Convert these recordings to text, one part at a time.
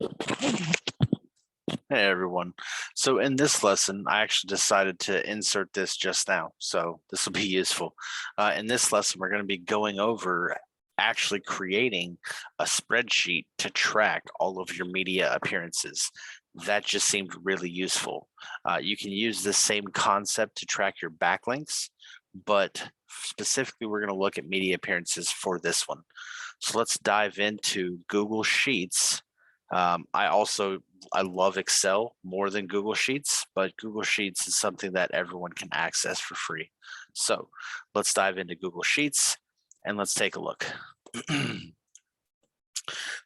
Hey everyone. So in this lesson, I actually decided to insert this just now. So this will be useful. In this lesson, we're going to be going over actually creating a spreadsheet to track all of your media appearances. That just seemed really useful. You can use the same concept to track your backlinks, but specifically, we're going to look at media appearances for this one. So let's dive into Google Sheets. I love Excel more than Google Sheets, but Google Sheets is something that everyone can access for free. So let's dive into Google Sheets and let's take a look.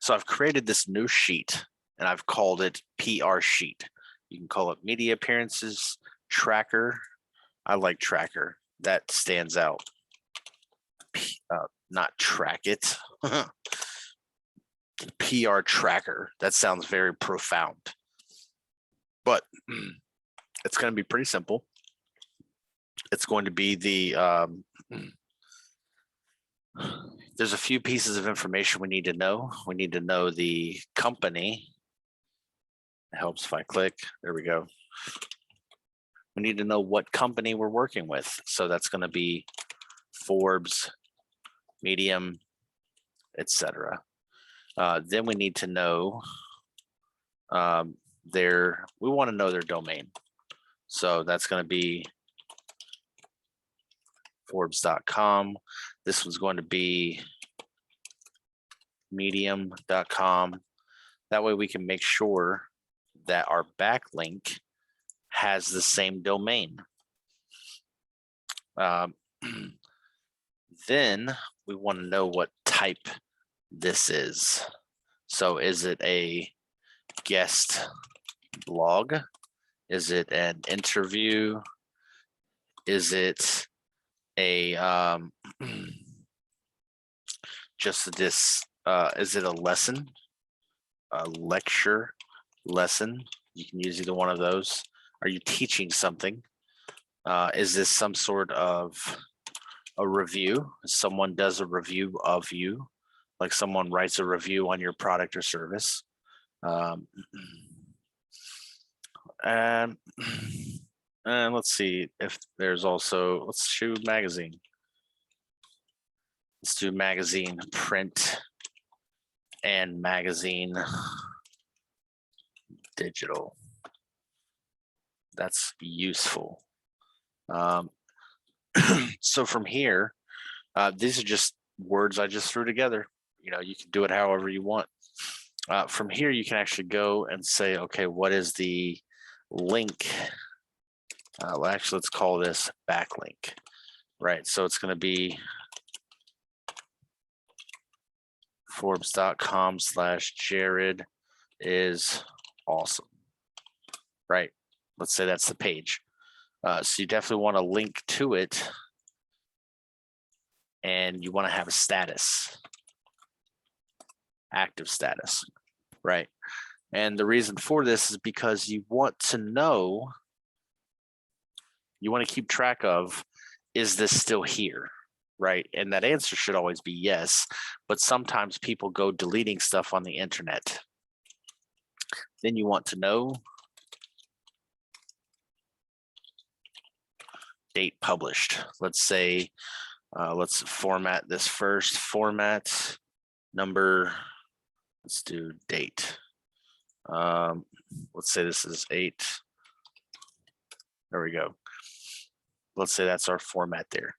So I've created this new sheet and I've called it PR Sheet. You can call it Media Appearances, Tracker. I like Tracker. That stands out. Not Track It. PR Tracker. That sounds very profound, but it's going to be pretty simple. It's going to be there's a few pieces of information we need to know. We need to know the company. It helps if I click. There we go. We need to know what company we're working with. So that's going to be Forbes, Medium, etc. Then we need to know we want to know their domain. So that's going to be Forbes.com. This one's going to be Medium.com. That way we can make sure that our backlink has the same domain. Then we want to know what type this is. So is it a guest blog? Is it an interview? Is it a just this is it a lesson, a lecture, lesson? You can use either one of those. Are you teaching something? Is this some sort of a review? Someone does a review of you, like someone writes a review on your product or service. And let's see if there's also, let's do magazine. Let's do magazine, print, and magazine digital. That's useful. So from here, these are just words I just threw together. You know, you can do it however you want. From here, you can actually go and say, okay, what is the link? Well, actually, let's call this backlink, right? So it's going to be Forbes.com/Jared is awesome, right? Let's say that's the page. So you definitely want to link to it, and you want to have a status, active status, right? And the reason for this is because you want to know, you want to keep track of, is this still here, right? And that answer should always be yes, but sometimes people go deleting stuff on the internet. Then you want to know date published. Let's say, let's format this first, format number, let's do date. Let's say this is 8. There we go. Let's say that's our format there.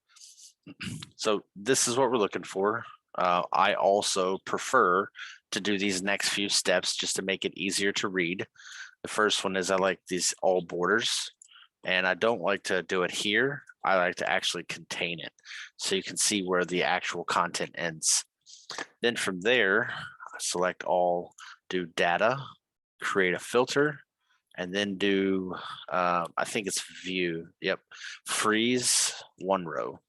So this is what we're looking for. I also prefer to do these next few steps just to make it easier to read. The first one is I like these all borders, and I don't like to do it here. I like to actually contain it so you can see where the actual content ends. Then from there, select all, do data, create a filter, and then do, I think it's view. Yep, freeze one row.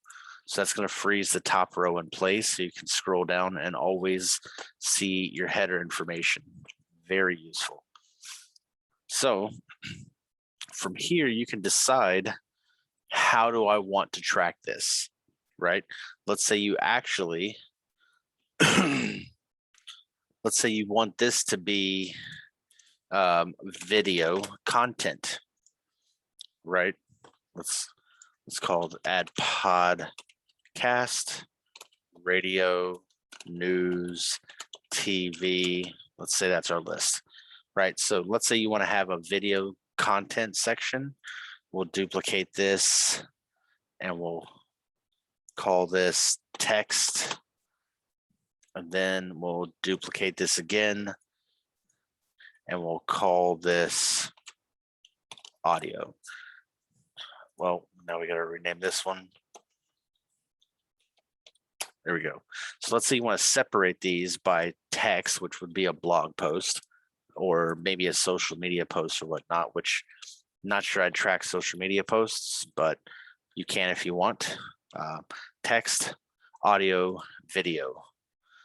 So that's going to freeze the top row in place so you can scroll down and always see your header information. Very useful. So from here, you can decide, how do I want to track this, right? Let's say you actually, let's say you want this to be video content, right? Let's call it add podcast, radio, news, TV. Let's say that's our list, right? So let's say you want to have a video content section. We'll duplicate this and we'll call this text. And then we'll duplicate this again and we'll call this audio. Well, now we got to rename this one. There we go. So let's say you want to separate these by text, which would be a blog post or maybe a social media post or whatnot, which I'm not sure I'd track social media posts, but you can if you want. Text, audio, video.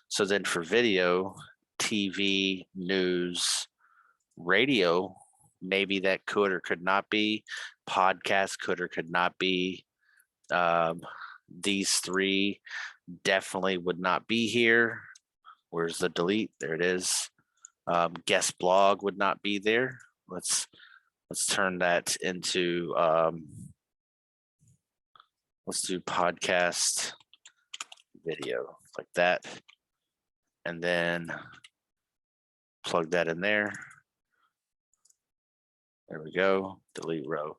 So then for video, TV, news, radio, maybe that could or could not be. Podcast could or could not be. These three definitely would not be here. Where's the delete? There it is. Guest blog would not be there. Let's turn that into let's do podcast video like that, and then plug that in there. There we go. Delete row.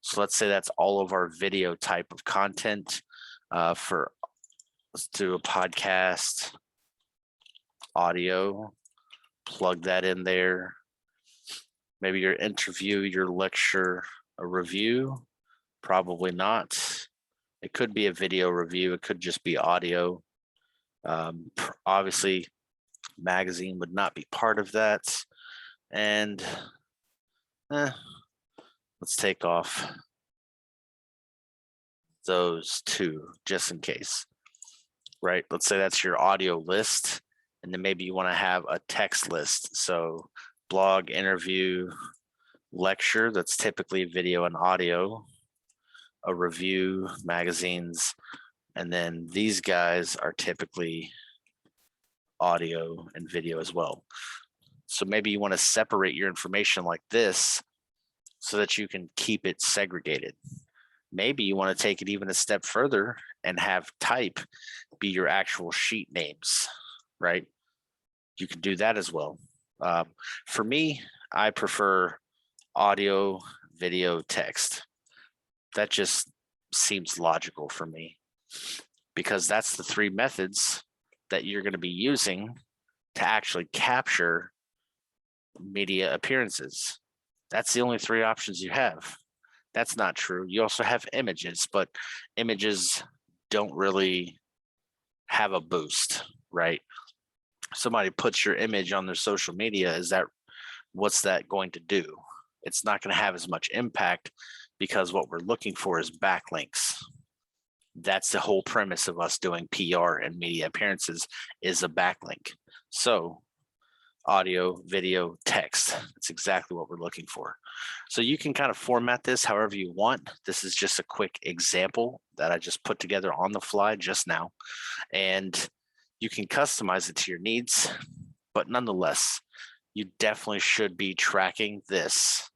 So let's say that's all of our video type of content. Let's do a podcast audio, plug that in there. Maybe your interview, your lecture, a review, probably not. It could be a video review. It could just be audio. Obviously, magazine would not be part of that. And let's take off those two just in case, right? Let's say that's your audio list, and then maybe you want to have a text list. So blog, interview, lecture, that's typically video and audio, a review, magazines, and then these guys are typically audio and video as well. So maybe you want to separate your information like this so that you can keep it segregated. Maybe you want to take it even a step further and have type be your actual sheet names, right? You can do that as well. For me, I prefer audio, video, text. That just seems logical for me because that's the three methods that you're going to be using to actually capture media appearances. That's the only three options you have. That's not true. You also have images, but images don't really have a boost, right? Somebody puts your image on their social media, what's that going to do? It's not going to have as much impact because what we're looking for is backlinks. That's the whole premise of us doing PR and media appearances is a backlink. So audio, video, text. That's exactly what we're looking for. So you can kind of format this however you want. This is just a quick example that I just put together on the fly just now. And you can customize it to your needs, but nonetheless, you definitely should be tracking this.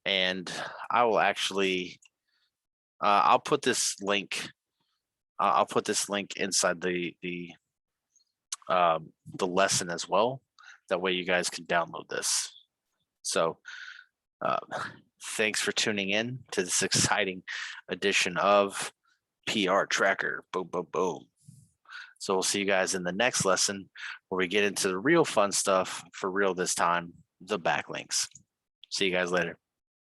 And I will actually, I'll put this link inside the lesson as well. That way you guys can download this. So thanks for tuning in to this exciting edition of PR Tracker. Boom, boom, boom. So we'll see you guys in the next lesson where we get into the real fun stuff for real this time, the backlinks. See you guys later.